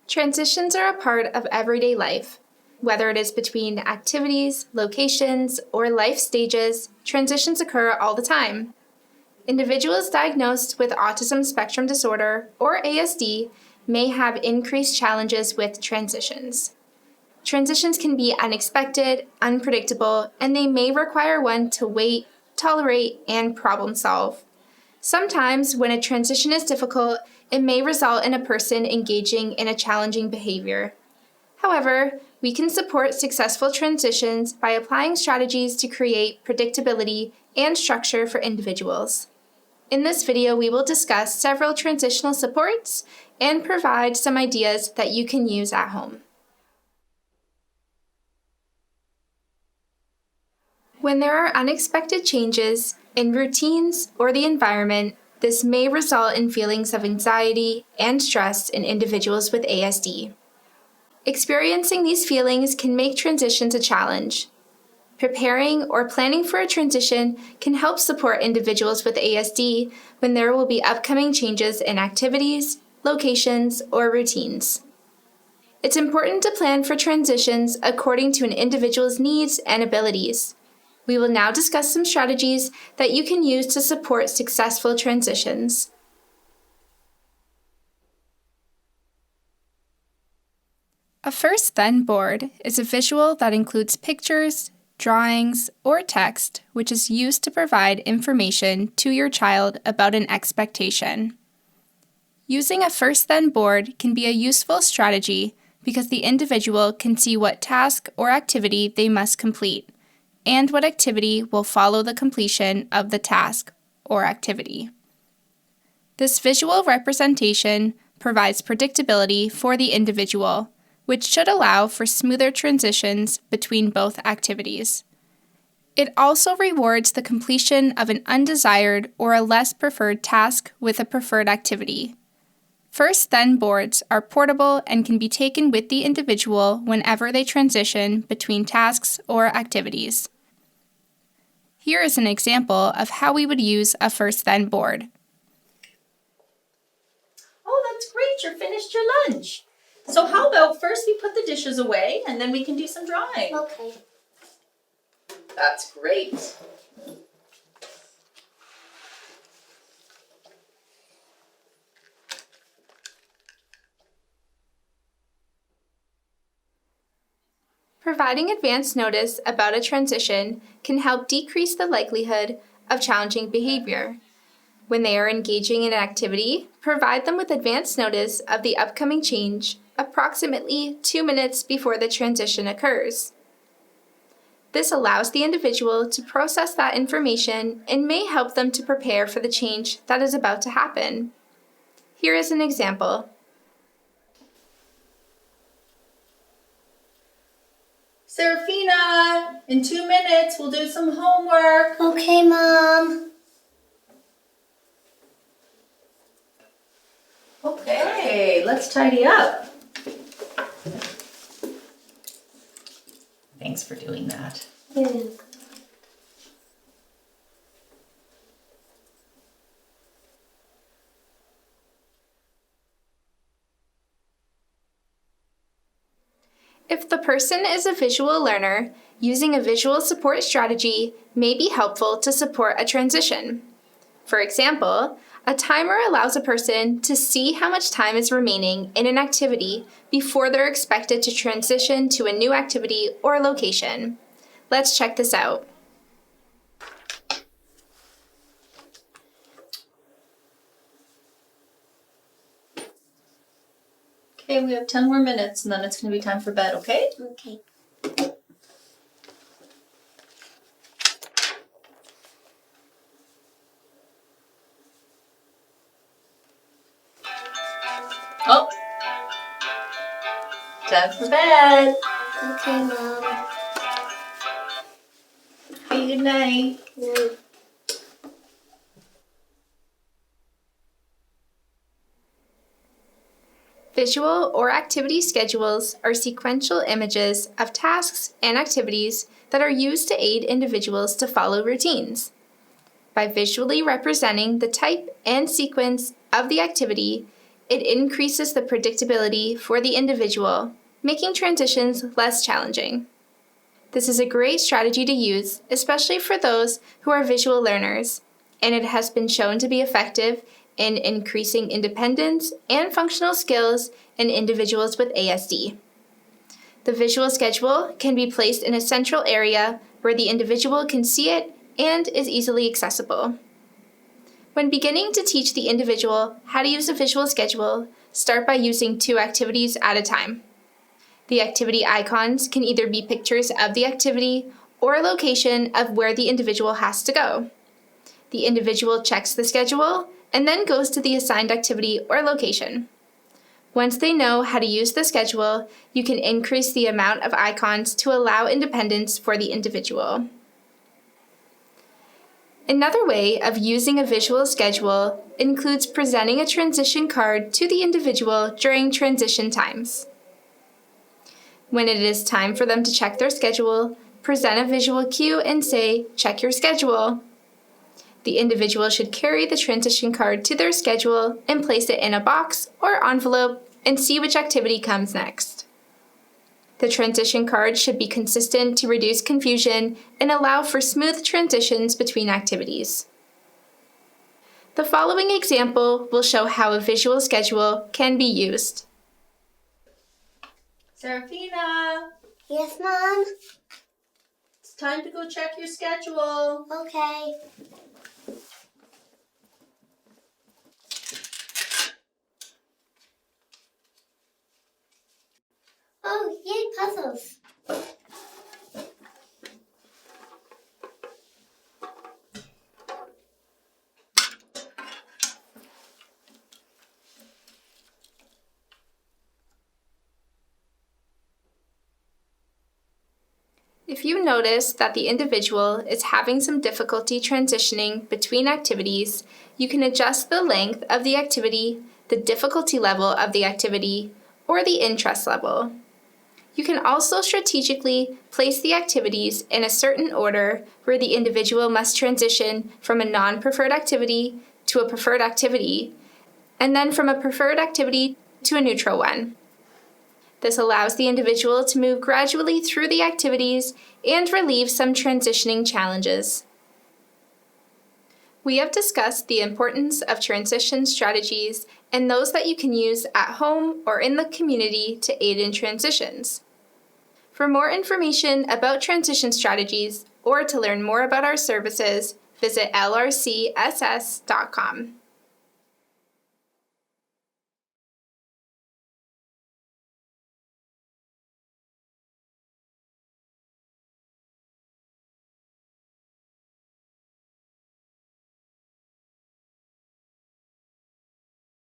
Transitions are a part of everyday life. Whether it is between activities, locations, or life stages, transitions occur all the time. Individuals diagnosed with autism spectrum disorder, or ASD, may have increased challenges with transitions. Transitions can be unexpected, unpredictable, and they may require one to wait, tolerate, and problem solve. Sometimes, when a transition is difficult, it may result in a person engaging in a challenging behavior. However, we can support successful transitions by applying strategies to create predictability and structure for individuals. In this video, we will discuss several transitional supports and provide some ideas that you can use at home. When there are unexpected changes in routines or the environment, this may result in feelings of anxiety and stress in individuals with ASD. Experiencing these feelings can make transitions a challenge. Preparing or planning for a transition can help support individuals with ASD when there will be upcoming changes in activities, locations, or routines. It's important to plan for transitions according to an individual's needs and abilities. We will now discuss some strategies that you can use to support successful transitions. A first-then board is a visual that includes pictures, drawings, or text, which is used to provide information to your child about an expectation. Using a first-then board can be a useful strategy because the individual can see what task or activity they must complete, and what activity will follow the completion of the task or activity. This visual representation provides predictability for the individual, which should allow for smoother transitions between both activities. It also rewards the completion of an undesired or a less preferred task with a preferred activity. First-then boards are portable and can be taken with the individual whenever they transition between tasks or activities. Here is an example of how we would use a first-then board. Oh, that's great, you're finished your lunch. So how about first we put the dishes away and then we can do some drawing? Okay. That's great. Providing advance notice about a transition can help decrease the likelihood of challenging behavior. When they are engaging in an activity, provide them with advance notice of the upcoming change approximately 2 minutes before the transition occurs. This allows the individual to process that information and may help them to prepare for the change that is about to happen. Here is an example. Serafina, in 2 minutes we'll do some homework. Okay, Mom. Okay, let's tidy up. Thanks for doing that. Yeah. If the person is a visual learner, using a visual support strategy may be helpful to support a transition. For example, a timer allows a person to see how much time is remaining in an activity before they're expected to transition to a new activity or location. Let's check this out. Okay, we have 10 more minutes and then it's going to be time for bed, okay? Okay. Oh, time for bed. Okay, Mom. Hey, good night. No. Visual or activity schedules are sequential images of tasks and activities that are used to aid individuals to follow routines. By visually representing the type and sequence of the activity, it increases the predictability for the individual, making transitions less challenging. This is a great strategy to use, especially for those who are visual learners, and it has been shown to be effective in increasing independence and functional skills in individuals with ASD. The visual schedule can be placed in a central area where the individual can see it and is easily accessible. When beginning to teach the individual how to use a visual schedule, start by using 2 activities at a time. The activity icons can either be pictures of the activity or a location of where the individual has to go. The individual checks the schedule and then goes to the assigned activity or location. Once they know how to use the schedule, you can increase the amount of icons to allow independence for the individual. Another way of using a visual schedule includes presenting a transition card to the individual during transition times. When it is time for them to check their schedule, present a visual cue and say, "Check your schedule." The individual should carry the transition card to their schedule and place it in a box or envelope and see which activity comes next. The transition card should be consistent to reduce confusion and allow for smooth transitions between activities. The following example will show how a visual schedule can be used. Serafina, Yes, Mom? it's time to go check your schedule. Okay. Oh, yay, puzzles. If you notice that the individual is having some difficulty transitioning between activities, you can adjust the length of the activity, the difficulty level of the activity, or the interest level. You can also strategically place the activities in a certain order where the individual must transition from a non-preferred activity to a preferred activity, and then from a preferred activity to a neutral one. This allows the individual to move gradually through the activities and relieve some transitioning challenges. We have discussed the importance of transition strategies and those that you can use at home or in the community to aid in transitions. For more information about transition strategies or to learn more about our services, visit lrcss.com.